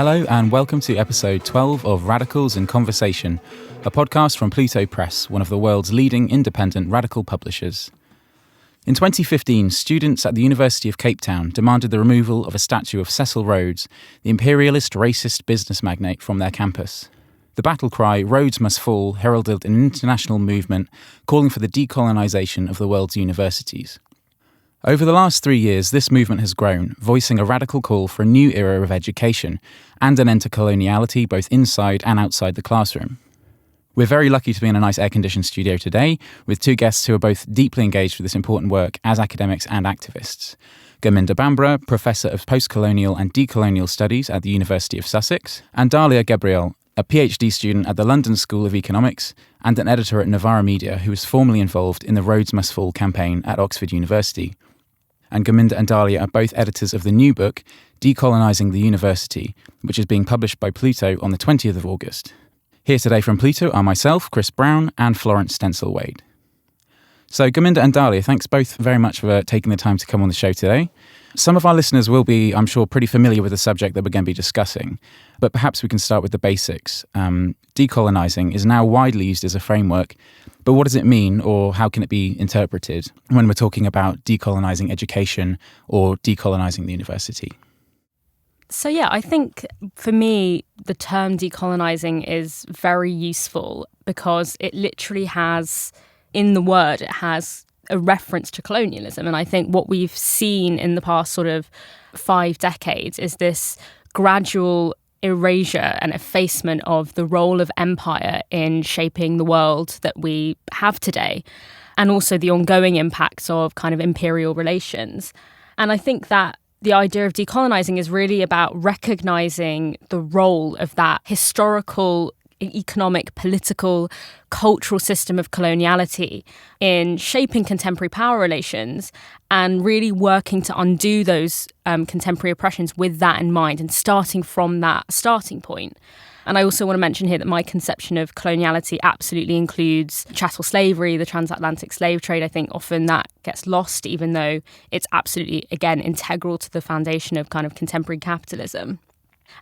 Hello and welcome to episode 12 of Radicals in Conversation, a podcast from Pluto Press, one of the world's leading independent radical publishers. In 2015, students at the University of Cape Town demanded the removal of a statue of Cecil Rhodes, the imperialist, racist business magnate, from their campus. The battle cry, Rhodes Must Fall, heralded an international movement calling for the decolonisation of the world's universities. Over the last 3 years, this movement has grown, voicing a radical call for a new era of education and an end to coloniality both inside and outside the classroom. We're very lucky to be in a nice air-conditioned studio today with two guests who are both deeply engaged with this important work as academics and activists. Gurminder Bhambra, Professor of Postcolonial and Decolonial Studies at the University of Sussex, and Dalia Gebrial, a PhD student at the London School of Economics and an editor at Novara Media who was formerly involved in the Rhodes Must Fall campaign at Oxford University. And Gurminder and Dalia are both editors of the new book, Decolonising the University, which is being published by Pluto on the 20th of August. Here today from Pluto are myself, Chris Brown, and Florence Stencil-Wade. So Gurminder and Dalia, thanks both very much for taking the time to come on the show today. Some of our listeners will be, I'm sure, pretty familiar with the subject that we're going to be discussing, but perhaps we can start with the basics. Decolonising is now widely used as a framework, but what does it mean, or how can it be interpreted when we're talking about decolonising education or decolonising the university? So yeah, I think for me, the term decolonising is very useful because it literally has, in the word, it has a reference to colonialism. And I think what we've seen in the past sort of 5 decades is this gradual erasure and effacement of the role of empire in shaping the world that we have today, and also the ongoing impacts of kind of imperial relations. And I think that the idea of decolonising is really about recognising the role of that historical, economic, political, cultural system of coloniality in shaping contemporary power relations and really working to undo those contemporary oppressions with that in mind and starting from that starting point. And I also want to mention here that my conception of coloniality absolutely includes chattel slavery, the transatlantic slave trade. I think often that gets lost, even though it's absolutely, again, integral to the foundation of kind of contemporary capitalism.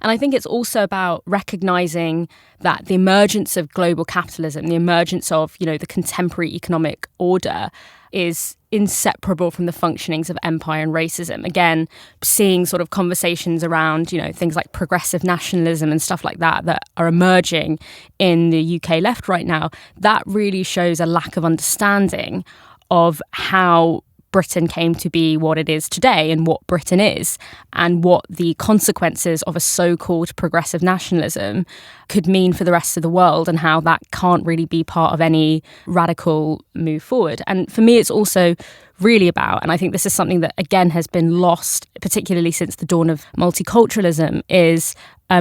And I think it's also about recognising that the emergence of global capitalism, the emergence of, the contemporary economic order is inseparable from the functionings of empire and racism. Again, seeing sort of conversations around, things like progressive nationalism and stuff like that are emerging in the UK left right now, that really shows a lack of understanding of how Britain came to be what it is today and what Britain is and what the consequences of a so-called progressive nationalism could mean for the rest of the world and how that can't really be part of any radical move forward. And for me, it's also really about, and I think this is something that again has been lost, particularly since the dawn of multiculturalism, is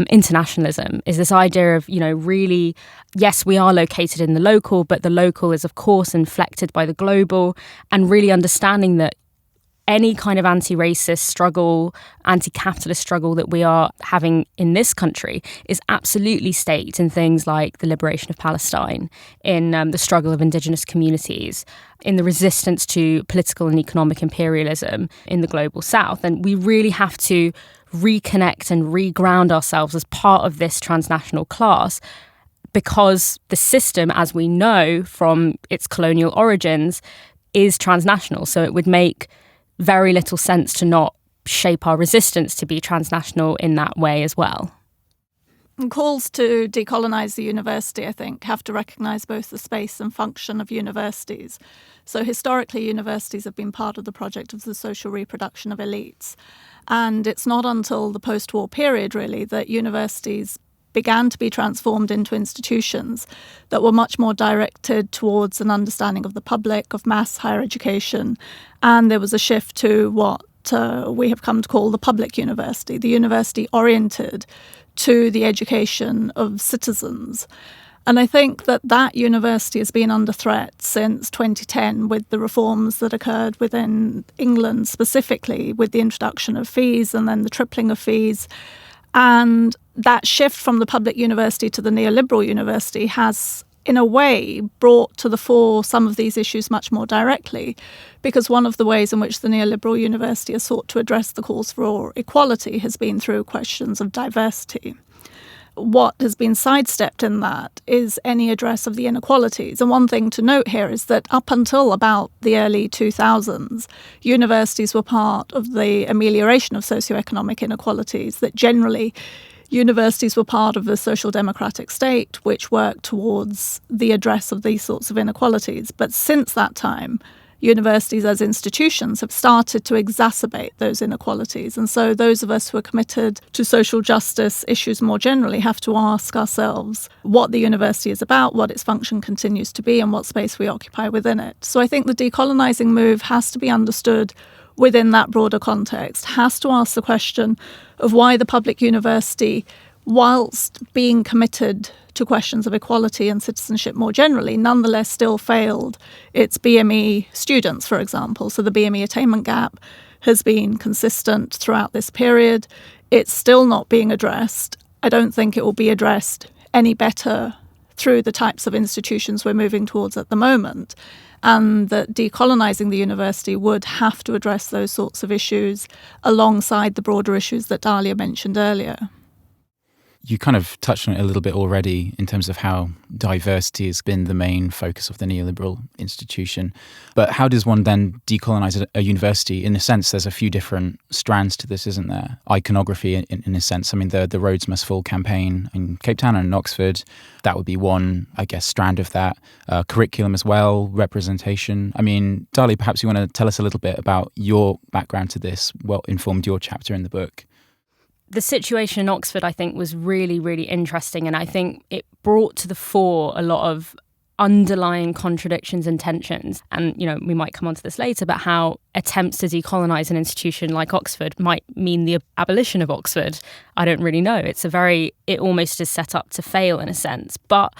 internationalism, is this idea of, really, yes, we are located in the local, but the local is, of course, inflected by the global, and really understanding that any kind of anti-racist struggle, anti-capitalist struggle that we are having in this country is absolutely staked in things like the liberation of Palestine, in the struggle of indigenous communities, in the resistance to political and economic imperialism in the global south. And we really have to reconnect and reground ourselves as part of this transnational class, because the system, as we know from its colonial origins, is transnational. So it would make very little sense to not shape our resistance to be transnational in that way as well. And calls to decolonise the university, I think, have to recognise both the space and function of universities. So historically, universities have been part of the project of the social reproduction of elites. And it's not until the post-war period, really, that universities began to be transformed into institutions that were much more directed towards an understanding of the public, of mass higher education. And there was a shift to what we have come to call the public university, the university oriented to the education of citizens. And I think that university has been under threat since 2010 with the reforms that occurred within England, specifically with the introduction of fees and then the tripling of fees. And that shift from the public university to the neoliberal university has in a way, brought to the fore some of these issues much more directly, because one of the ways in which the neoliberal university has sought to address the calls for equality has been through questions of diversity. What has been sidestepped in that is any address of the inequalities. And one thing to note here is that up until about the early 2000s, universities were part of the amelioration of socioeconomic inequalities, that generally universities were part of the social democratic state, which worked towards the address of these sorts of inequalities. But since that time, universities as institutions have started to exacerbate those inequalities. And so those of us who are committed to social justice issues more generally have to ask ourselves what the university is about, what its function continues to be, and what space we occupy within it. So I think the decolonising move has to be understood within that broader context, has to ask the question of why the public university, whilst being committed to questions of equality and citizenship more generally, nonetheless still failed its BME students, for example. So the BME attainment gap has been consistent throughout this period. It's still not being addressed. I don't think it will be addressed any better through the types of institutions we're moving towards at the moment. And that decolonising the university would have to address those sorts of issues alongside the broader issues that Dalia mentioned earlier. You kind of touched on it a little bit already in terms of how diversity has been the main focus of the neoliberal institution. But how does one then decolonise a university? In a sense, there's a few different strands to this, isn't there? Iconography, in a sense. I mean, the Rhodes Must Fall campaign in Cape Town and in Oxford, that would be one, I guess, strand of that. Curriculum as well, representation. I mean, Dalia, perhaps you want to tell us a little bit about your background to this, what informed your chapter in the book? The situation in Oxford, I think, was really, really interesting. And I think it brought to the fore a lot of underlying contradictions and tensions. And, you know, we might come on to this later, but how attempts to decolonise an institution like Oxford might mean the abolition of Oxford. I don't really know. It almost is set up to fail in a sense. But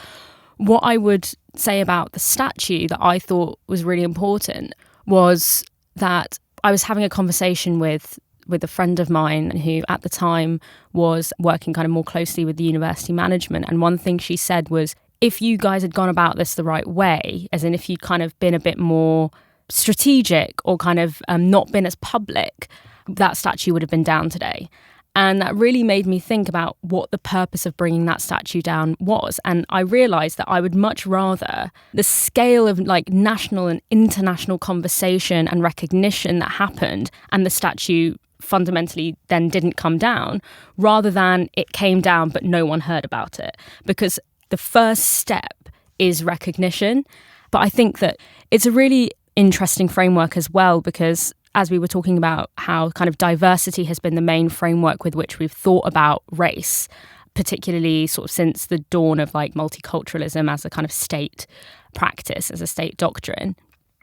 what I would say about the statue that I thought was really important was that I was having a conversation with a friend of mine who at the time was working kind of more closely with the university management. And one thing she said was, if you guys had gone about this the right way, as in if you'd kind of been a bit more strategic or kind of not been as public, that statue would have been down today. And that really made me think about what the purpose of bringing that statue down was. And I realised that I would much rather the scale of like national and international conversation and recognition that happened and the statue fundamentally then didn't come down, rather than it came down but no one heard about it. Because the first step is recognition. But I think that it's a really interesting framework as well, because as we were talking about how kind of diversity has been the main framework with which we've thought about race, particularly sort of since the dawn of like multiculturalism as a kind of state practice, as a state doctrine,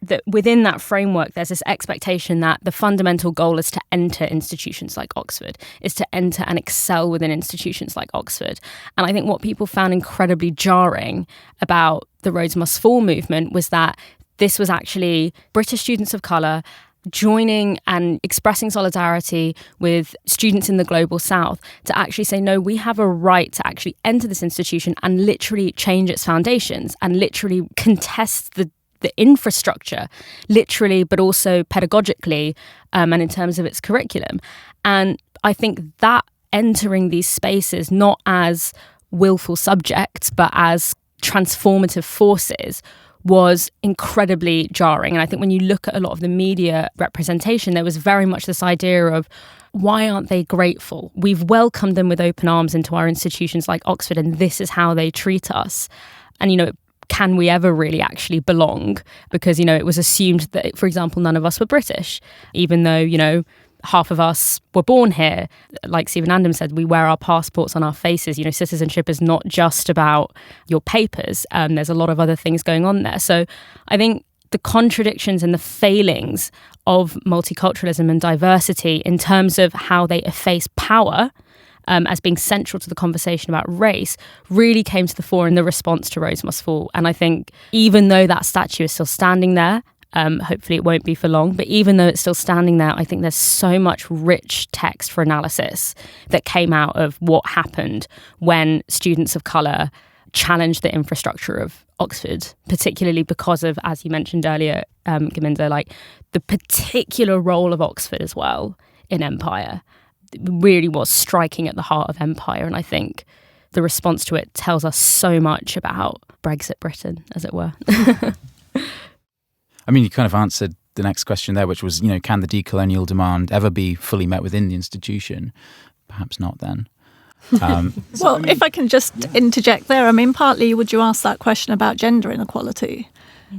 that within that framework, there's this expectation that the fundamental goal is to enter institutions like Oxford, is to enter and excel within institutions like Oxford. And I think what people found incredibly jarring about the Rhodes Must Fall movement was that this was actually British students of colour joining and expressing solidarity with students in the global south to actually say, no, we have a right to actually enter this institution and literally change its foundations and literally contest the infrastructure, literally, but also pedagogically, and in terms of its curriculum. And I think that entering these spaces not as willful subjects, but as transformative forces was incredibly jarring. And I think when you look at a lot of the media representation, there was very much this idea of, why aren't they grateful? We've welcomed them with open arms into our institutions like Oxford, and this is how they treat us. And, you know, can we ever really actually belong? Because, you know, it was assumed that, for example, none of us were British, even though, you know, half of us were born here. Like Stephen Andam said, we wear our passports on our faces. You know, citizenship is not just about your papers. There's a lot of other things going on there. So I think the contradictions and the failings of multiculturalism and diversity in terms of how they efface power as being central to the conversation about race really came to the fore in the response to Rhodes Must Fall. And I think even though that statue is still standing there, hopefully it won't be for long, but even though it's still standing there, I think there's so much rich text for analysis that came out of what happened when students of colour challenge the infrastructure of Oxford, particularly because of, as you mentioned earlier, Gurminder, like the particular role of Oxford as well in empire. It really was striking at the heart of empire. And I think the response to it tells us so much about Brexit Britain, as it were. I mean, you kind of answered the next question there, which was, can the decolonial demand ever be fully met within the institution? Perhaps not then. If I can just interject there, partly would you ask that question about gender inequality?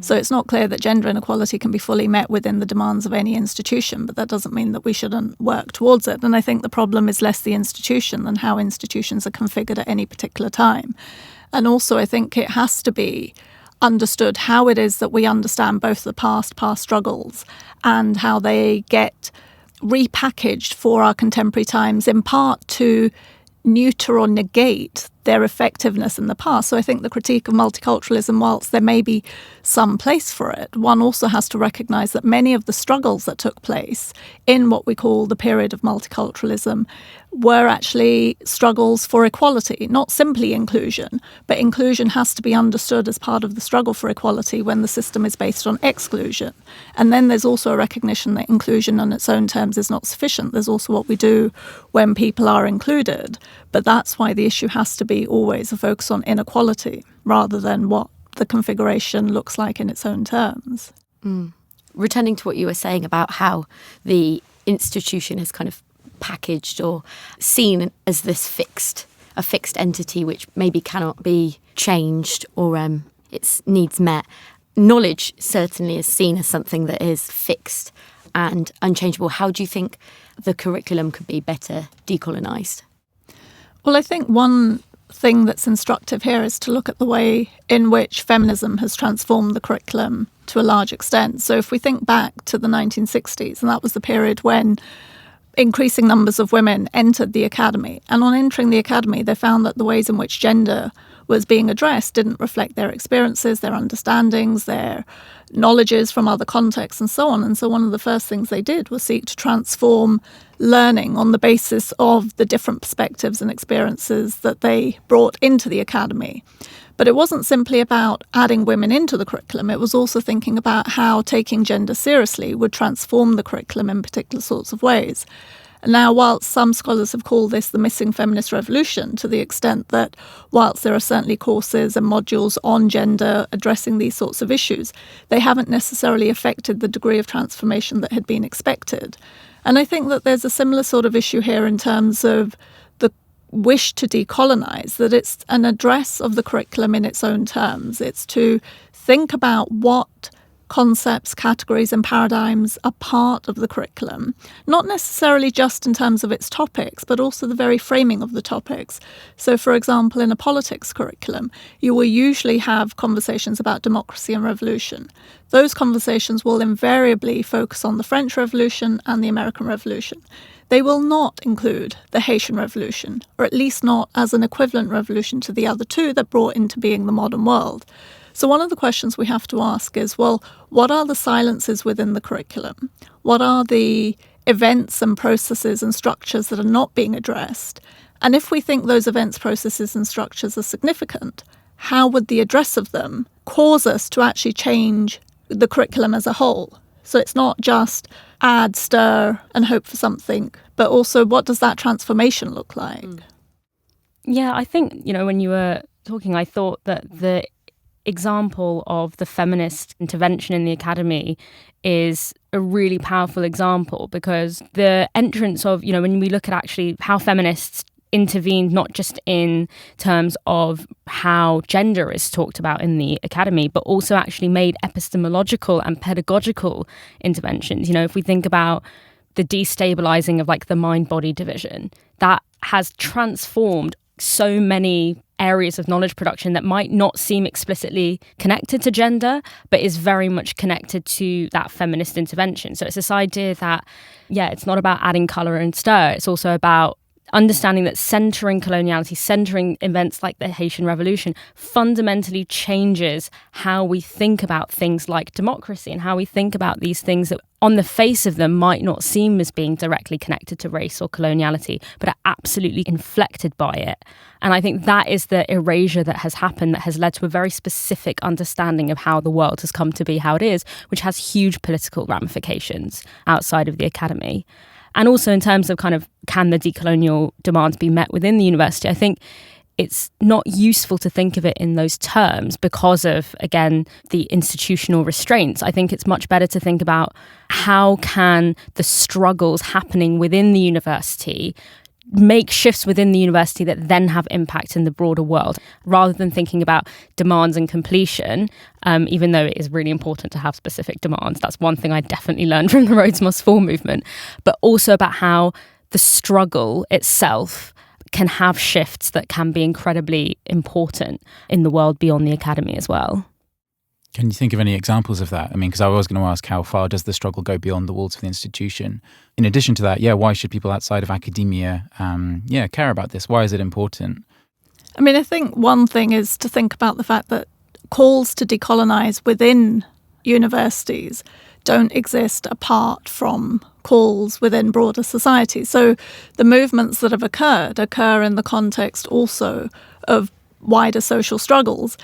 So it's not clear that gender inequality can be fully met within the demands of any institution, but that doesn't mean that we shouldn't work towards it. And I think the problem is less the institution than how institutions are configured at any particular time. And also I think it has to be understood how it is that we understand both the past struggles and how they get repackaged for our contemporary times, in part to neuter or negate their effectiveness in the past. So I think the critique of multiculturalism, whilst there may be some place for it, one also has to recognise that many of the struggles that took place in what we call the period of multiculturalism were actually struggles for equality, not simply inclusion, but inclusion has to be understood as part of the struggle for equality when the system is based on exclusion. And then there's also a recognition that inclusion on its own terms is not sufficient. There's also what we do when people are included. But that's why the issue has to be always a focus on inequality rather than what the configuration looks like in its own terms. Returning to what you were saying about how the institution is kind of packaged or seen as this fixed entity which maybe cannot be changed or its needs met. Knowledge certainly is seen as something that is fixed and unchangeable. How do you think the curriculum could be better decolonised? Well, I think one thing that's instructive here is to look at the way in which feminism has transformed the curriculum to a large extent. So if we think back to the 1960s, and that was the period when increasing numbers of women entered the academy. And on entering the academy, they found that the ways in which gender was being addressed didn't reflect their experiences, their understandings, their knowledges from other contexts and so on. And so one of the first things they did was seek to transform learning on the basis of the different perspectives and experiences that they brought into the academy. But it wasn't simply about adding women into the curriculum. It was also thinking about how taking gender seriously would transform the curriculum in particular sorts of ways. Now, whilst some scholars have called this the missing feminist revolution, to the extent that whilst there are certainly courses and modules on gender addressing these sorts of issues, they haven't necessarily affected the degree of transformation that had been expected. And I think that there's a similar sort of issue here in terms of the wish to decolonize, that it's an address of the curriculum in its own terms. It's to think about what concepts, categories and paradigms are part of the curriculum, not necessarily just in terms of its topics, but also the very framing of the topics. So, for example, in a politics curriculum, you will usually have conversations about democracy and revolution. Those conversations will invariably focus on the French Revolution and the American Revolution. They will not include the Haitian Revolution, or at least not as an equivalent revolution to the other two that brought into being the modern world. So one of the questions we have to ask is, well, what are the silences within the curriculum? What are the events and processes and structures that are not being addressed? And if we think those events, processes and structures are significant, how would the address of them cause us to actually change the curriculum as a whole? So it's not just add, stir and hope for something, but also what does that transformation look like? Yeah, I think, when you were talking, I thought that the example of the feminist intervention in the academy is a really powerful example, because the entrance of, when we look at actually how feminists intervened, not just in terms of how gender is talked about in the academy, but also actually made epistemological and pedagogical interventions. If we think about the destabilizing of the mind-body division, that has transformed so many areas of knowledge production that might not seem explicitly connected to gender, but is very much connected to that feminist intervention. So it's this idea that, it's not about adding colour and stir. It's also about understanding that centering coloniality, centering events like the Haitian Revolution fundamentally changes how we think about things like democracy and how we think about these things that on the face of them might not seem as being directly connected to race or coloniality, but are absolutely inflected by it. And I think that is the erasure that has happened, that has led to a very specific understanding of how the world has come to be how it is, which has huge political ramifications outside of the academy. And also in terms of kind of can the decolonial demands be met within the university, I think it's not useful to think of it in those terms because of, again, the institutional restraints. I think it's much better to think about how can the struggles happening within the university make shifts within the university that then have impact in the broader world, rather than thinking about demands and completion, even though it is really important to have specific demands. That's one thing I definitely learned from the Rhodes Must Fall movement, but also about how the struggle itself can have shifts that can be incredibly important in the world beyond the academy as well. Can you think of any examples of that? I mean, because I was going to ask, how far does the struggle go beyond the walls of the institution? In addition to that, why should people outside of academia, care about this? Why is it important? I mean, I think one thing is to think about the fact that calls to decolonise within universities don't exist apart from calls within broader society. So the movements that have occur in the context also of wider social struggles.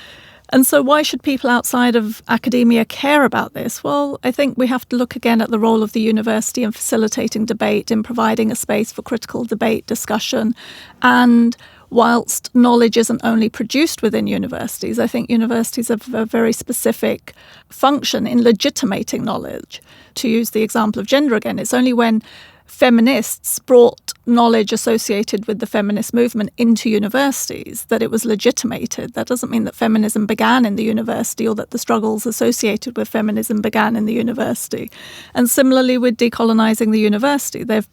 And so why should people outside of academia care about this? Well, I think we have to look again at the role of the university in facilitating debate, in providing a space for critical debate, discussion. And whilst knowledge isn't only produced within universities, I think universities have a very specific function in legitimating knowledge. To use the example of gender again, it's only when feminists brought knowledge associated with the feminist movement into universities that it was legitimated. That doesn't mean that feminism began in the university or that the struggles associated with feminism began in the university. And similarly with decolonising the university, there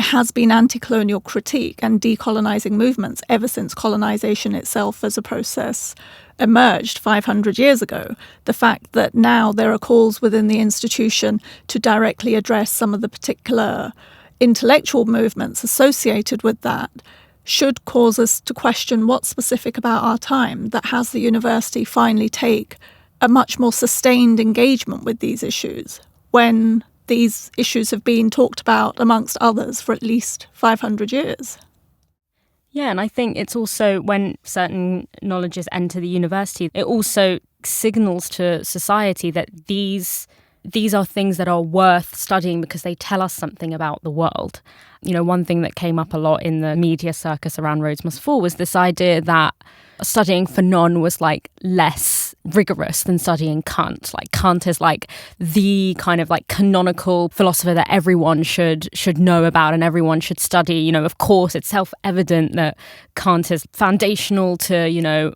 has been anti-colonial critique and decolonising movements ever since colonisation itself as a process emerged 500 years ago. The fact that now there are calls within the institution to directly address some of the particular intellectual movements associated with that should cause us to question what's specific about our time that has the university finally take a much more sustained engagement with these issues when these issues have been talked about, amongst others, for at least 500 years. Yeah, and I think it's also when certain knowledges enter the university, it also signals to society that these are things that are worth studying because they tell us something about the world. You know, one thing that came up a lot in the media circus around Rhodes Must Fall was this idea that studying Fanon was like less rigorous than studying Kant. Like Kant is like the kind of like canonical philosopher that everyone should know about and everyone should study. You know, of course, it's self-evident that Kant is foundational to, you know,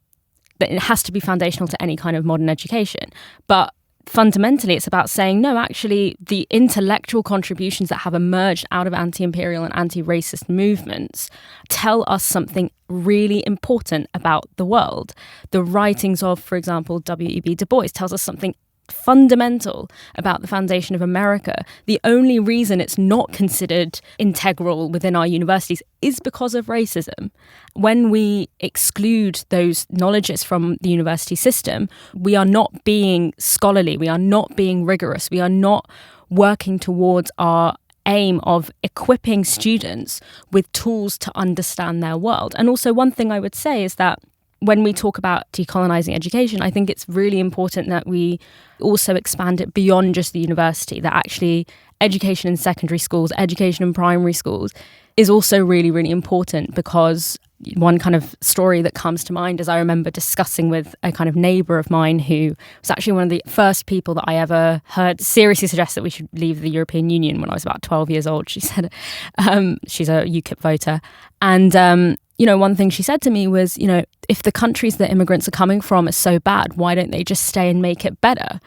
that it has to be foundational to any kind of modern education. But fundamentally, it's about saying, no, actually, the intellectual contributions that have emerged out of anti-imperial and anti-racist movements tell us something really important about the world. The writings of, for example, W.E.B. Du Bois tells us something fundamental about the foundation of America. The only reason it's not considered integral within our universities is because of racism. When we exclude those knowledges from the university system, we are not being scholarly, we are not being rigorous, we are not working towards our aim of equipping students with tools to understand their world. And also one thing I would say is that when we talk about decolonizing education, I think it's really important that we also expand it beyond just the university, that actually education in secondary schools, education in primary schools is also really, really important, because one kind of story that comes to mind is I remember discussing with a kind of neighbour of mine who was actually one of the first people that I ever heard seriously suggest that we should leave the European Union when I was about 12 years old. She said, she's a UKIP voter. And, you know, one thing she said to me was, you know, if the countries that immigrants are coming from are so bad, why don't they just stay and make it better?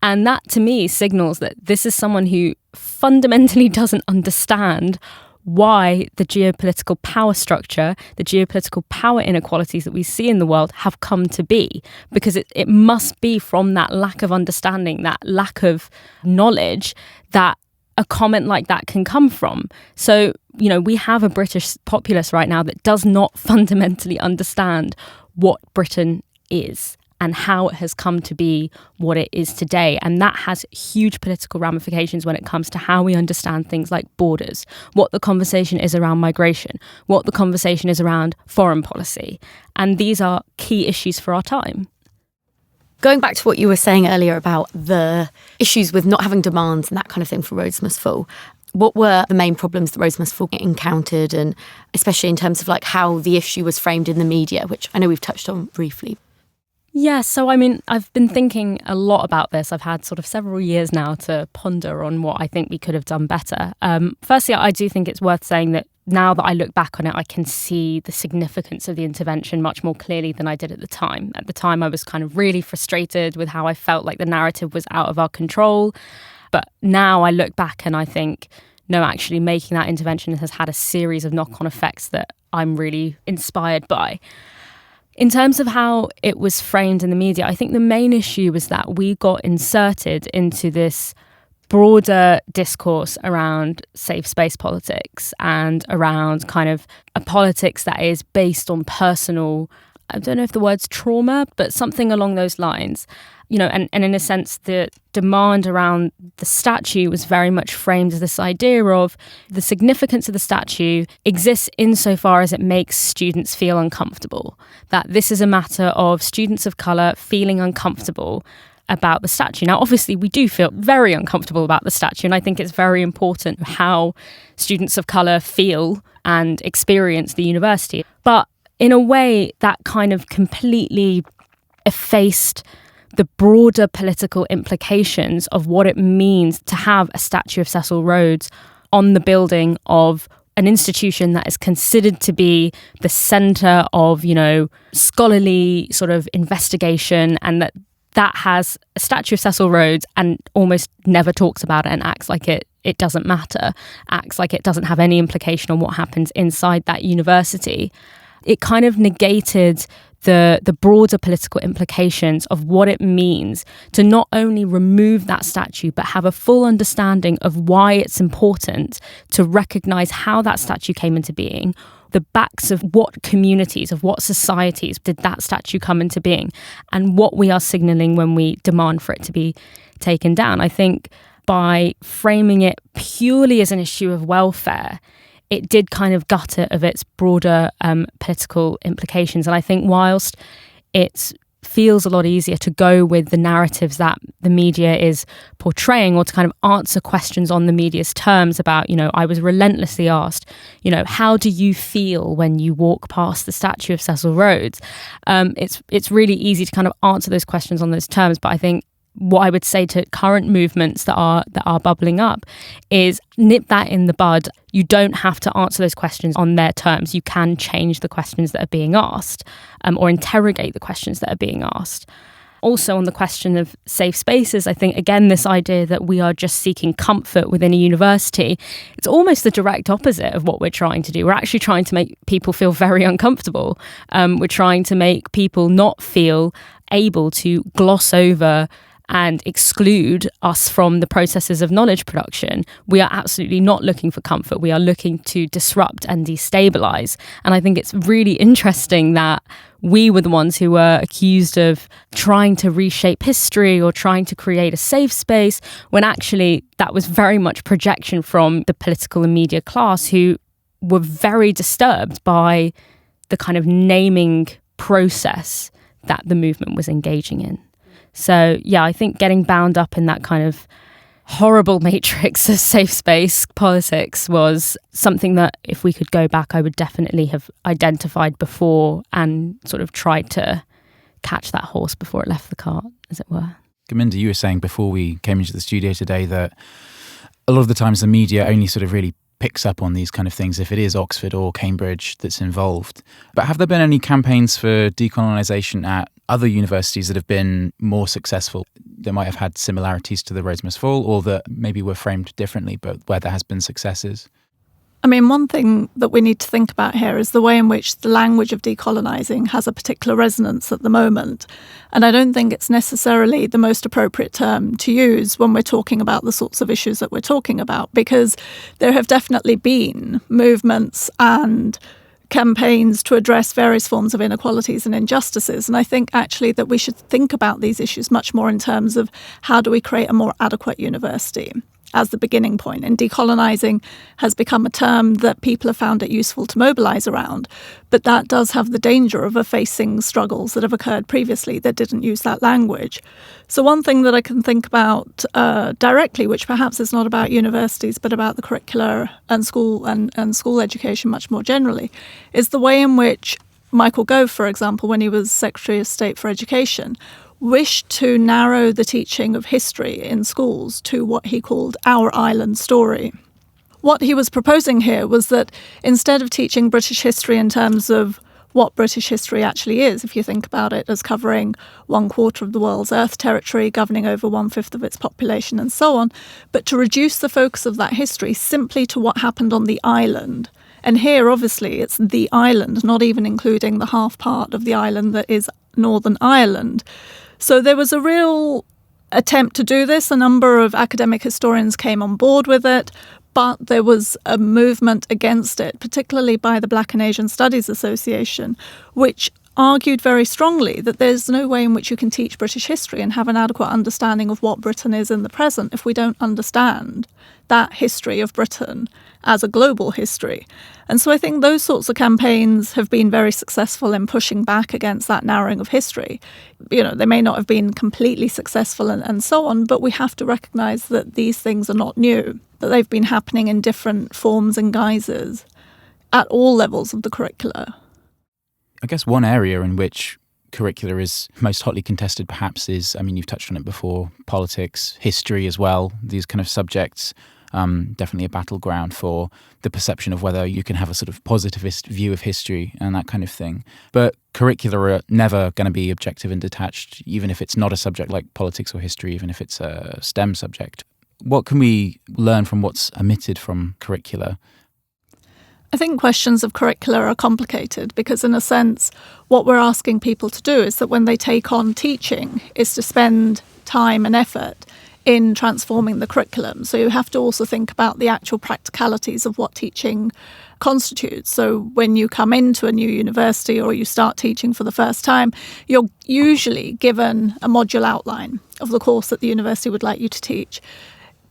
And that to me signals that this is someone who fundamentally doesn't understand why the geopolitical power structure, the geopolitical power inequalities that we see in the world have come to be. Because it must be from that lack of understanding, that lack of knowledge, that a comment like that can come from. So, we have a British populace right now that does not fundamentally understand what Britain is and how it has come to be what it is today. And that has huge political ramifications when it comes to how we understand things like borders, what the conversation is around migration, what the conversation is around foreign policy. And these are key issues for our time. Going back to what you were saying earlier about the issues with not having demands and that kind of thing for Rhodes Must Fall, what were the main problems that Rhodes Must Fall encountered, and especially in terms of like how the issue was framed in the media, which I know we've touched on briefly? Yeah, so I've been thinking a lot about this. I've had sort of several years now to ponder on what I think we could have done better. Firstly, I do think it's worth saying that now that I look back on it, I can see the significance of the intervention much more clearly than I did at the time. At the time, I was kind of really frustrated with how I felt like the narrative was out of our control. But now I look back and I think, no, actually making that intervention has had a series of knock-on effects that I'm really inspired by. In terms of how it was framed in the media, I think the main issue was that we got inserted into this broader discourse around safe space politics and around kind of a politics that is based on personal, I don't know if the word's trauma, but something along those lines. And in a sense, the demand around the statue was very much framed as this idea of the significance of the statue exists insofar as it makes students feel uncomfortable, that this is a matter of students of colour feeling uncomfortable about the statue. Now, obviously, we do feel very uncomfortable about the statue, and I think it's very important how students of colour feel and experience the university. But in a way, that kind of completely effaced the broader political implications of what it means to have a statue of Cecil Rhodes on the building of an institution that is considered to be the centre of, scholarly sort of investigation, and that has a statue of Cecil Rhodes and almost never talks about it and acts like it doesn't matter, acts like it doesn't have any implication on what happens inside that university. It kind of negated the broader political implications of what it means to not only remove that statue, but have a full understanding of why it's important to recognise how that statue came into being, the backs of what communities, of what societies did that statue come into being, and what we are signalling when we demand for it to be taken down. I think by framing it purely as an issue of welfare, it did kind of gut it of its broader political implications. And I think whilst it feels a lot easier to go with the narratives that the media is portraying, or to kind of answer questions on the media's terms about, I was relentlessly asked, how do you feel when you walk past the statue of Cecil Rhodes? It's really easy to kind of answer those questions on those terms. But I think what I would say to current movements that are bubbling up is nip that in the bud. You don't have to answer those questions on their terms. You can change the questions that are being asked, or interrogate the questions that are being asked. Also, on the question of safe spaces, I think, again, this idea that we are just seeking comfort within a university, it's almost the direct opposite of what we're trying to do. We're actually trying to make people feel very uncomfortable. We're trying to make people not feel able to gloss over and exclude us from the processes of knowledge production. We are absolutely not looking for comfort. We are looking to disrupt and destabilise. And I think it's really interesting that we were the ones who were accused of trying to reshape history or trying to create a safe space, when actually that was very much projection from the political and media class, who were very disturbed by the kind of naming process that the movement was engaging in. So, yeah, I think getting bound up in that kind of horrible matrix of safe space politics was something that, if we could go back, I would definitely have identified before and sort of tried to catch that horse before it left the cart, as it were. Gurminder, you were saying before we came into the studio today that a lot of the times the media only sort of really picks up on these kind of things if it is Oxford or Cambridge that's involved. But have there been any campaigns for decolonisation at other universities that have been more successful? They might have had similarities to the Rhodes Must Fall, or that maybe were framed differently, but where there has been successes? I mean, one thing that we need to think about here is the way in which the language of decolonising has a particular resonance at the moment. And I don't think it's necessarily the most appropriate term to use when we're talking about the sorts of issues that we're talking about, because there have definitely been movements and campaigns to address various forms of inequalities and injustices. And I think actually that we should think about these issues much more in terms of how do we create a more adequate university as the beginning point. And decolonising has become a term that people have found it useful to mobilise around. But that does have the danger of effacing struggles that have occurred previously that didn't use that language. So one thing that I can think about directly, which perhaps is not about universities but about the curricula and school and school education much more generally, is the way in which Michael Gove, for example, when he was Secretary of State for Education, wished to narrow the teaching of history in schools to what he called our island story. What he was proposing here was that instead of teaching British history in terms of what British history actually is, if you think about it as covering 1/4 of the world's earth territory, governing over 1/5 of its population and so on, but to reduce the focus of that history simply to what happened on the island. And here, obviously, it's the island, not even including the half part of the island that is Northern Ireland. So there was a real attempt to do this. A number of academic historians came on board with it, but there was a movement against it, particularly by the Black and Asian Studies Association, which argued very strongly that there's no way in which you can teach British history and have an adequate understanding of what Britain is in the present if we don't understand that history of Britain as a global history. And so I think those sorts of campaigns have been very successful in pushing back against that narrowing of history. You know, they may not have been completely successful and so on, but we have to recognise that these things are not new, that they've been happening in different forms and guises at all levels of the curricula. I guess one area in which curricula is most hotly contested perhaps is, I mean, you've touched on it before, politics, history as well, these kind of subjects. Definitely a battleground for the perception of whether you can have a sort of positivist view of history and that kind of thing. But curricula are never going to be objective and detached, even if it's not a subject like politics or history, even if it's a STEM subject. What can we learn from what's omitted from curricula? I think questions of curricula are complicated because, in a sense, what we're asking people to do is that when they take on teaching is to spend time and effort in transforming the curriculum. So you have to also think about the actual practicalities of what teaching constitutes. So when you come into a new university or you start teaching for the first time, you're usually given a module outline of the course that the university would like you to teach.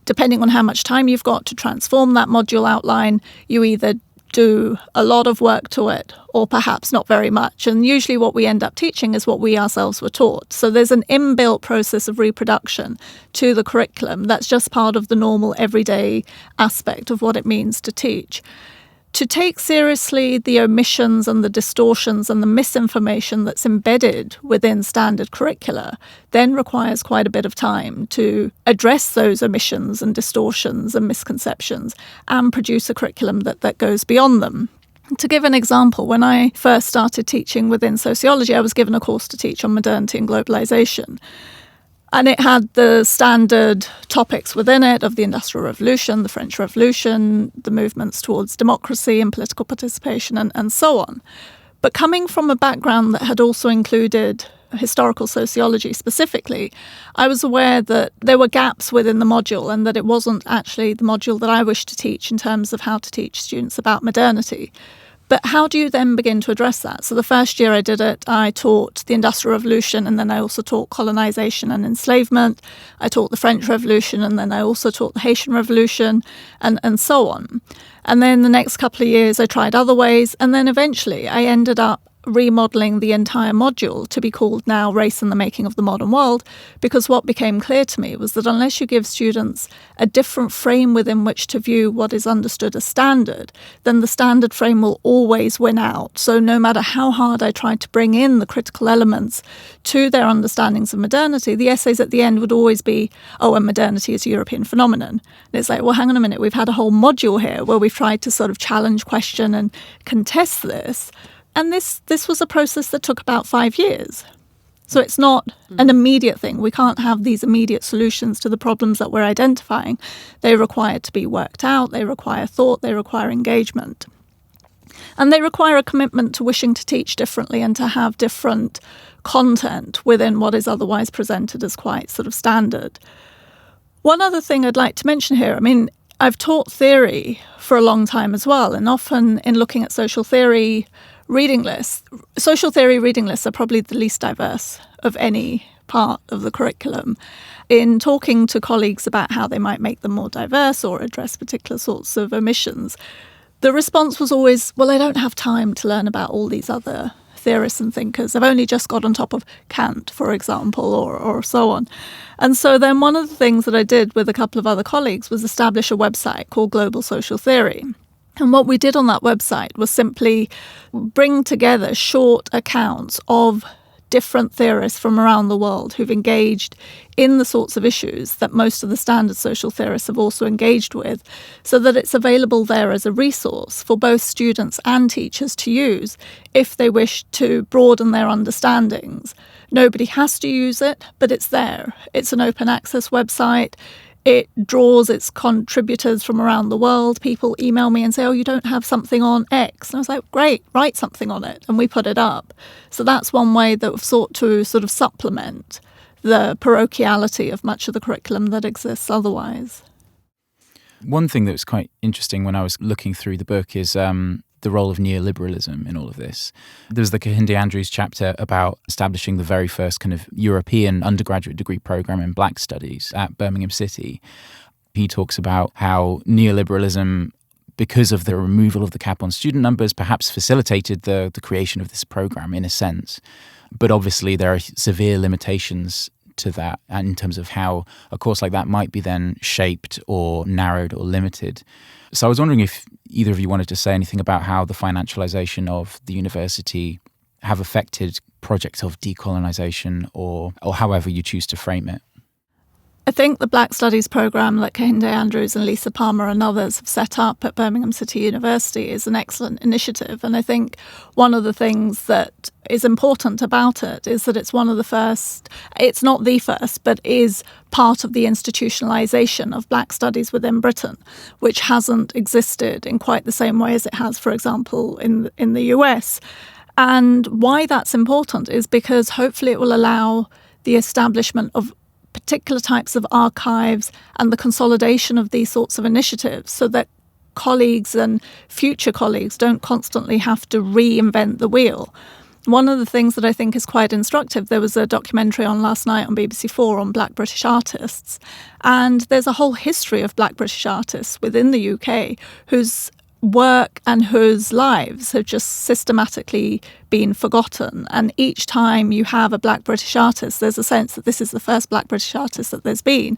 Depending on how much time you've got to transform that module outline, you either do a lot of work to it or perhaps not very much. And usually what we end up teaching is what we ourselves were taught. So there's an inbuilt process of reproduction to the curriculum that's just part of the normal everyday aspect of what it means to teach. To take seriously the omissions and the distortions and the misinformation that's embedded within standard curricula then requires quite a bit of time to address those omissions and distortions and misconceptions and produce a curriculum that goes beyond them. To give an example, when I first started teaching within sociology, I was given a course to teach on modernity and globalization. And it had the standard topics within it of the Industrial Revolution, the French Revolution, the movements towards democracy and political participation, and so on. But coming from a background that had also included historical sociology specifically, I was aware that there were gaps within the module and that it wasn't actually the module that I wished to teach in terms of how to teach students about modernity. But how do you then begin to address that? So the first year I did it, I taught the Industrial Revolution, and then I also taught colonization and enslavement. I taught the French Revolution, and then I also taught the Haitian Revolution, and so on. And then the next couple of years I tried other ways, and then eventually I ended up remodelling the entire module to be called now Race and the Making of the Modern World, because what became clear to me was that unless you give students a different frame within which to view what is understood as standard, then the standard frame will always win out. So no matter how hard I tried to bring in the critical elements to their understandings of modernity, the essays at the end would always be, oh, and modernity is a European phenomenon. And it's like, well, hang on a minute, we've had a whole module here where we've tried to sort of challenge, question and contest this. And this was a process that took about 5 years. So it's not an immediate thing. We can't have these immediate solutions to the problems that we're identifying. They require to be worked out, they require thought, they require engagement. And they require a commitment to wishing to teach differently and to have different content within what is otherwise presented as quite sort of standard. One other thing I'd like to mention here, I mean, I've taught theory for a long time as well, and often in looking at social theory reading lists are probably the least diverse of any part of the curriculum. In talking to colleagues about how they might make them more diverse or address particular sorts of omissions, the response was always, well, I don't have time to learn about all these other theorists and thinkers. I've only just got on top of Kant, for example, or so on. And so then one of the things that I did with a couple of other colleagues was establish a website called Global Social Theory. And what we did on that website was simply bring together short accounts of different theorists from around the world who've engaged in the sorts of issues that most of the standard social theorists have also engaged with, so that it's available there as a resource for both students and teachers to use if they wish to broaden their understandings. Nobody has to use it, but it's there. It's an open access website. It draws its contributors from around the world. People email me and say, oh, you don't have something on X. And I was like, great, write something on it. And we put it up. So that's one way that we've sought to sort of supplement the parochiality of much of the curriculum that exists otherwise. One thing that was quite interesting when I was looking through the book is the role of neoliberalism in all of this. There's the Kehinde Andrews chapter about establishing the very first kind of European undergraduate degree program in Black Studies at Birmingham City. He talks about how neoliberalism, because of the removal of the cap on student numbers, perhaps facilitated the creation of this program in a sense. But obviously there are severe limitations to that, and in terms of how a course like that might be then shaped or narrowed or limited. So I was wondering if either of you wanted to say anything about how the financialization of the university have affected projects of decolonization or however you choose to frame it. I think the Black Studies programme that Kehinde Andrews and Lisa Palmer and others have set up at Birmingham City University is an excellent initiative. And I think one of the things that is important about it is that it's one of the first, it's not the first, but is part of the institutionalisation of Black Studies within Britain, which hasn't existed in quite the same way as it has, for example, in the US. And why that's important is because hopefully it will allow the establishment of particular types of archives and the consolidation of these sorts of initiatives so that colleagues and future colleagues don't constantly have to reinvent the wheel. One of the things that I think is quite instructive, there was a documentary on last night on BBC4 on Black British artists, and there's a whole history of Black British artists within the UK whose work and whose lives have just systematically been forgotten. And each time you have a Black British artist, there's a sense that this is the first Black British artist that there's been.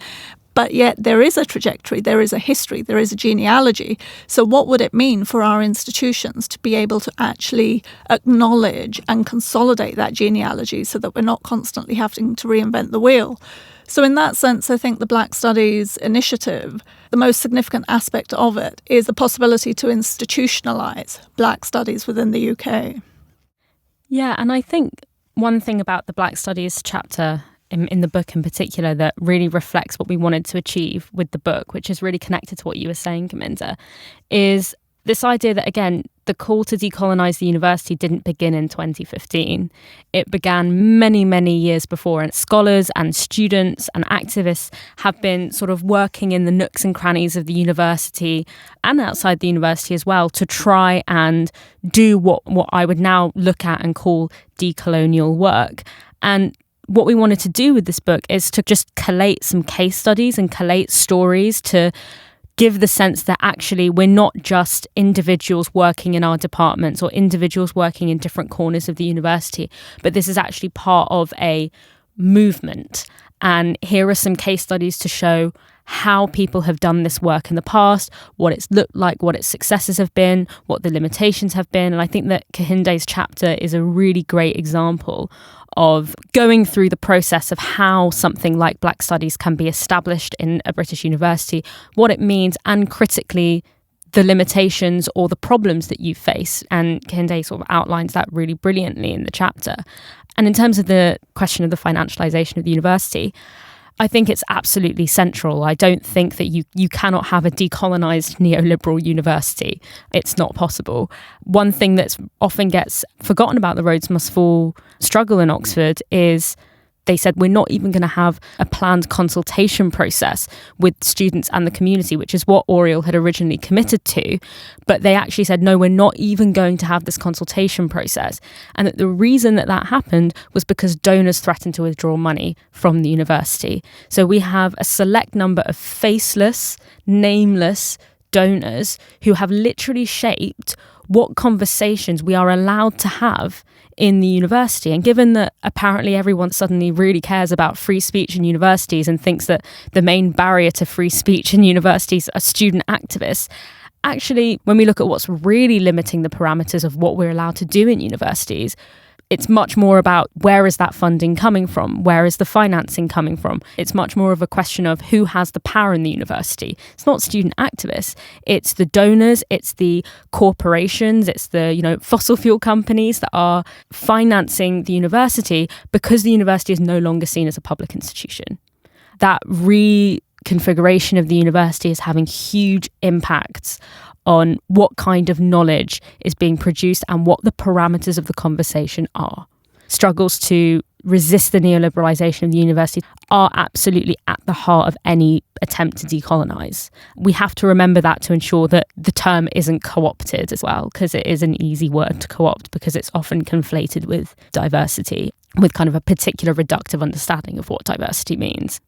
But yet there is a trajectory, there is a history, there is a genealogy. So what would it mean for our institutions to be able to actually acknowledge and consolidate that genealogy so that we're not constantly having to reinvent the wheel? So in that sense, I think the Black Studies initiative, the most significant aspect of it is the possibility to institutionalise Black Studies within the UK. Yeah, and I think one thing about the Black Studies chapter in the book in particular that really reflects what we wanted to achieve with the book, which is really connected to what you were saying, Gurminder, is this idea that, again, the call to decolonise the university didn't begin in 2015. It began many, many years before, and scholars and students and activists have been sort of working in the nooks and crannies of the university and outside the university as well to try and do what I would now look at and call decolonial work. And what we wanted to do with this book is to just collate some case studies and collate stories to give the sense that actually we're not just individuals working in our departments or individuals working in different corners of the university, but this is actually part of a movement. And here are some case studies to show how people have done this work in the past, what it's looked like, what its successes have been, what the limitations have been. And I think that Kehinde's chapter is a really great example of going through the process of how something like Black Studies can be established in a British university, what it means, and critically the limitations or the problems that you face. And Kehinde sort of outlines that really brilliantly in the chapter. And in terms of the question of the financialization of the university, I think it's absolutely central. I don't think that you cannot have a decolonised neoliberal university. It's not possible. One thing that often gets forgotten about the Rhodes Must Fall struggle in Oxford is they said we're not even going to have a planned consultation process with students and the community, which is what Oriel had originally committed to. But they actually said, no, we're not even going to have this consultation process. And that the reason that happened was because donors threatened to withdraw money from the university. So we have a select number of faceless, nameless donors who have literally shaped what conversations we are allowed to have in the university. And given that apparently everyone suddenly really cares about free speech in universities and thinks that the main barrier to free speech in universities are student activists, actually, when we look at what's really limiting the parameters of what we're allowed to do in universities, it's much more about where is that funding coming from? Where is the financing coming from? It's much more of a question of who has the power in the university. It's not student activists. It's the donors, it's the corporations, it's the, fossil fuel companies that are financing the university because the university is no longer seen as a public institution. That reconfiguration of the university is having huge impacts on what kind of knowledge is being produced and what the parameters of the conversation are. Struggles to resist the neoliberalisation of the university are absolutely at the heart of any attempt to decolonise. We have to remember that to ensure that the term isn't co-opted as well, because it is an easy word to co-opt because it's often conflated with diversity, with kind of a particular reductive understanding of what diversity means.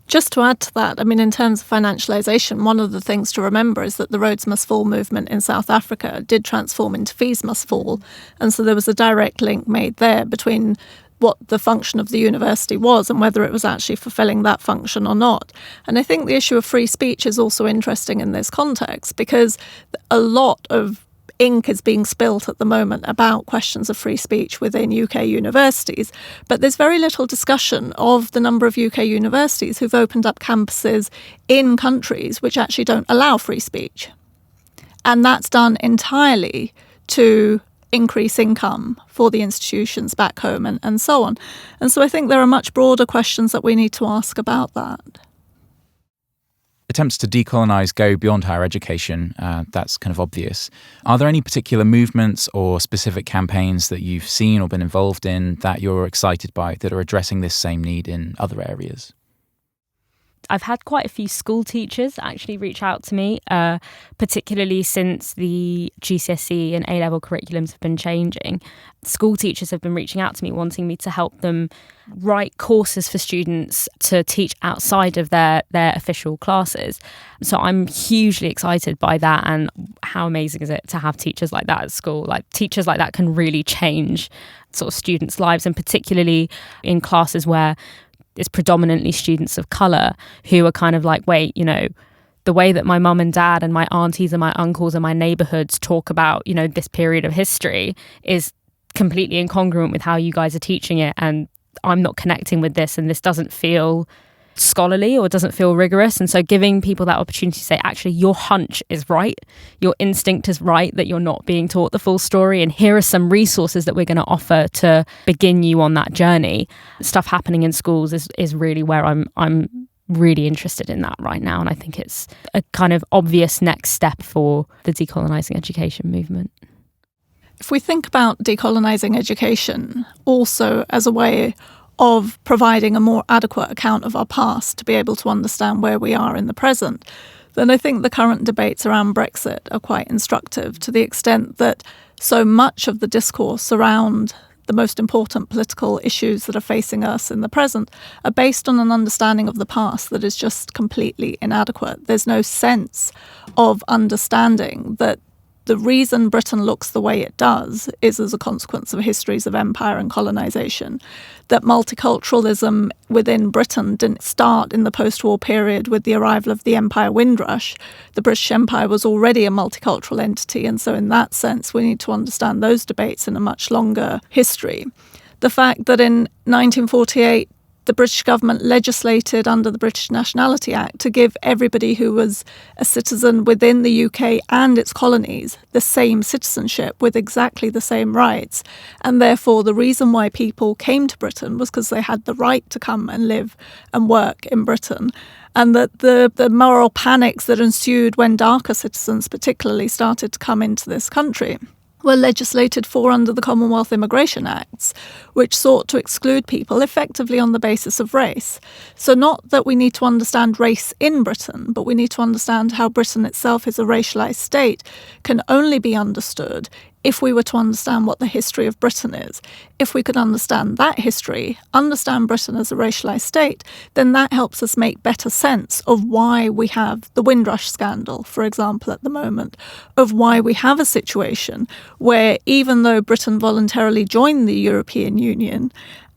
Just to add to that, in terms of financialization, one of the things to remember is that the Rhodes Must Fall movement in South Africa did transform into Fees Must Fall. And so there was a direct link made there between what the function of the university was and whether it was actually fulfilling that function or not. And I think the issue of free speech is also interesting in this context because a lot of ink is being spilt at the moment about questions of free speech within UK universities, but there's very little discussion of the number of UK universities who've opened up campuses in countries which actually don't allow free speech. And that's done entirely to increase income for the institutions back home and so on. And so I think there are much broader questions that we need to ask about that. Attempts to decolonise go beyond higher education. That's kind of obvious. Are there any particular movements or specific campaigns that you've seen or been involved in that you're excited by that are addressing this same need in other areas? I've had quite a few school teachers actually reach out to me, particularly since the GCSE and A-level curriculums have been changing. School teachers have been reaching out to me, wanting me to help them write courses for students to teach outside of their official classes. So I'm hugely excited by that, and how amazing is it to have teachers like that at school? Like, teachers like that can really change sort of students' lives, and particularly in classes where it's predominantly students of colour who are kind of like, wait, the way that my mum and dad and my aunties and my uncles and my neighbourhoods talk about, this period of history is completely incongruent with how you guys are teaching it, and I'm not connecting with this, and this doesn't feel scholarly or doesn't feel rigorous. And so giving people that opportunity to say, actually, your hunch is right, your instinct is right, that you're not being taught the full story, and here are some resources that we're going to offer to begin you on that journey. Stuff happening in schools is really where I'm really interested in that right now, and I think it's a kind of obvious next step for the decolonising education movement. If we think about decolonising education also as a way of providing a more adequate account of our past to be able to understand where we are in the present, then I think the current debates around Brexit are quite instructive, to the extent that so much of the discourse around the most important political issues that are facing us in the present are based on an understanding of the past that is just completely inadequate. There's no sense of understanding that the reason Britain looks the way it does is as a consequence of histories of empire and colonisation, that multiculturalism within Britain didn't start in the post-war period with the arrival of the empire Windrush. The British Empire was already a multicultural entity, and so in that sense we need to understand those debates in a much longer history. The fact that in 1948 the British government legislated under the British Nationality Act to give everybody who was a citizen within the UK and its colonies the same citizenship with exactly the same rights. And therefore, the reason why people came to Britain was because they had the right to come and live and work in Britain. And that the moral panics that ensued when darker citizens particularly started to come into this country were legislated for under the Commonwealth Immigration Acts, which sought to exclude people effectively on the basis of race. So not that we need to understand race in Britain, but we need to understand how Britain itself is a racialized state can only be understood if we were to understand what the history of Britain is. If we could understand that history, understand Britain as a racialised state, then that helps us make better sense of why we have the Windrush scandal, for example, at the moment, of why we have a situation where even though Britain voluntarily joined the European Union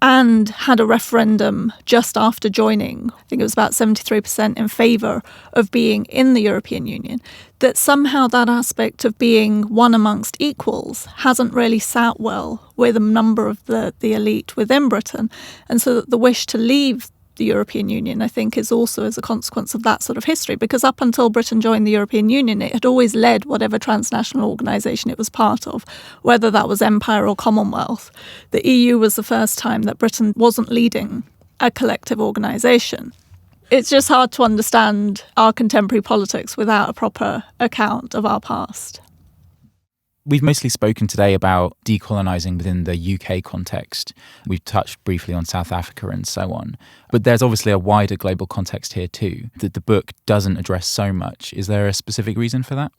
and had a referendum just after joining, I think it was about 73% in favour of being in the European Union, that somehow that aspect of being one amongst equals hasn't really sat well with a number of the elite within Britain. And so that the wish to leave the European Union, I think, is also as a consequence of that sort of history, because up until Britain joined the European Union, it had always led whatever transnational organisation it was part of, whether that was Empire or Commonwealth. The EU was the first time that Britain wasn't leading a collective organisation. It's just hard to understand our contemporary politics without a proper account of our past. We've mostly spoken today about decolonising within the UK context. We've touched briefly on South Africa and so on. But there's obviously a wider global context here too that the book doesn't address so much. Is there a specific reason for that?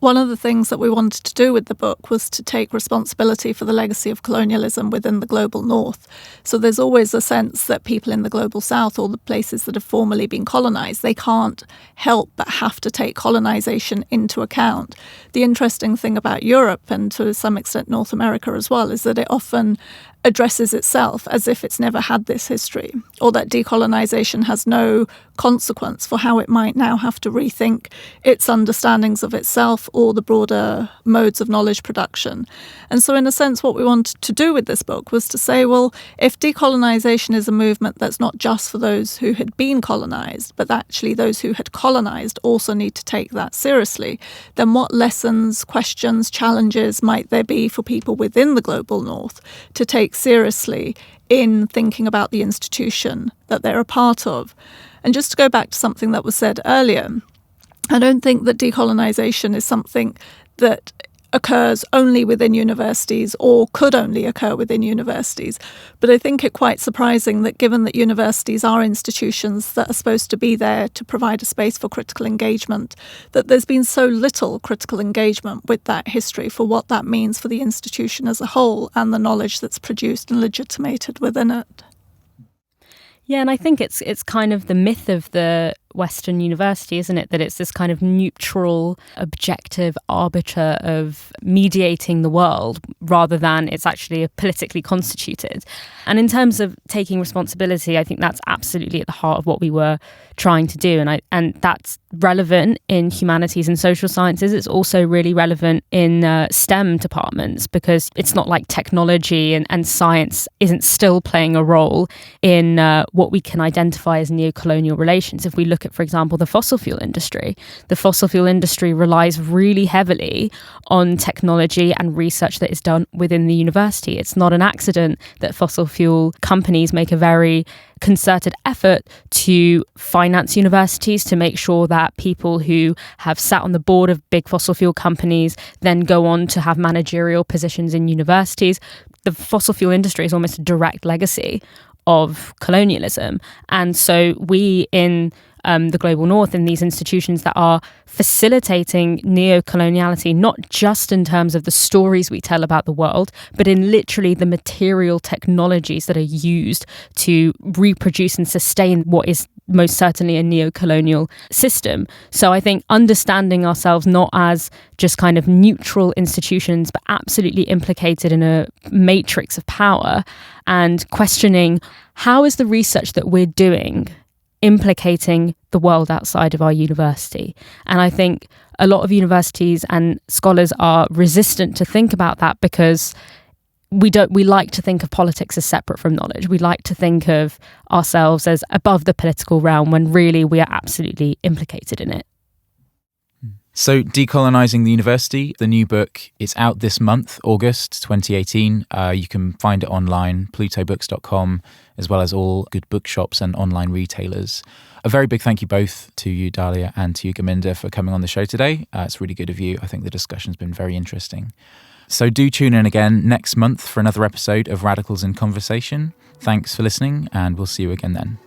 One of the things that we wanted to do with the book was to take responsibility for the legacy of colonialism within the global north. So there's always a sense that people in the global south, or the places that have formerly been colonised, they can't help but have to take colonisation into account. The interesting thing about Europe, and to some extent North America as well, is that it often addresses itself as if it's never had this history, or that decolonisation has no consequence for how it might now have to rethink its understandings of itself or the broader modes of knowledge production. And so in a sense, what we wanted to do with this book was to say, well, if decolonisation is a movement that's not just for those who had been colonised, but actually those who had colonised also need to take that seriously, then what lessons, questions, challenges might there be for people within the global north to take seriously in thinking about the institution that they're a part of? And just to go back to something that was said earlier, I don't think that decolonisation is something that occurs only within universities or could only occur within universities. But I think it quite surprising that given that universities are institutions that are supposed to be there to provide a space for critical engagement, that there's been so little critical engagement with that history for what that means for the institution as a whole and the knowledge that's produced and legitimated within it. Yeah, and I think it's kind of the myth of the Western university, isn't it? That it's this kind of neutral, objective arbiter of mediating the world rather than it's actually politically constituted. And in terms of taking responsibility, I think that's absolutely at the heart of what we were trying to do. And that's relevant in humanities and social sciences. It's also really relevant in STEM departments, because it's not like technology and science isn't still playing a role in what we can identify as neo-colonial relations. If we look at, for example, the fossil fuel industry. The fossil fuel industry relies really heavily on technology and research that is done within the university. It's not an accident that fossil fuel companies make a very concerted effort to finance universities to make sure that people who have sat on the board of big fossil fuel companies then go on to have managerial positions in universities. The fossil fuel industry is almost a direct legacy of colonialism. And so we in the global north, in these institutions that are facilitating neo-coloniality, not just in terms of the stories we tell about the world, but in literally the material technologies that are used to reproduce and sustain what is most certainly a neo-colonial system. So I think understanding ourselves not as just kind of neutral institutions, but absolutely implicated in a matrix of power, and questioning how is the research that we're doing implicating the world outside of our university. And I think a lot of universities and scholars are resistant to think about that, because we like to think of politics as separate from knowledge. We like to think of ourselves as above the political realm when really we are absolutely implicated in it. So Decolonising the University, the new book, it's out this month, August 2018. You can find it online, plutobooks.com, as well as all good bookshops and online retailers. A very big thank you both to you, Dalia, and to you, Gurminder, for coming on the show today. It's really good of you. I think the discussion's been very interesting. So do tune in again next month for another episode of Radicals in Conversation. Thanks for listening, and we'll see you again then.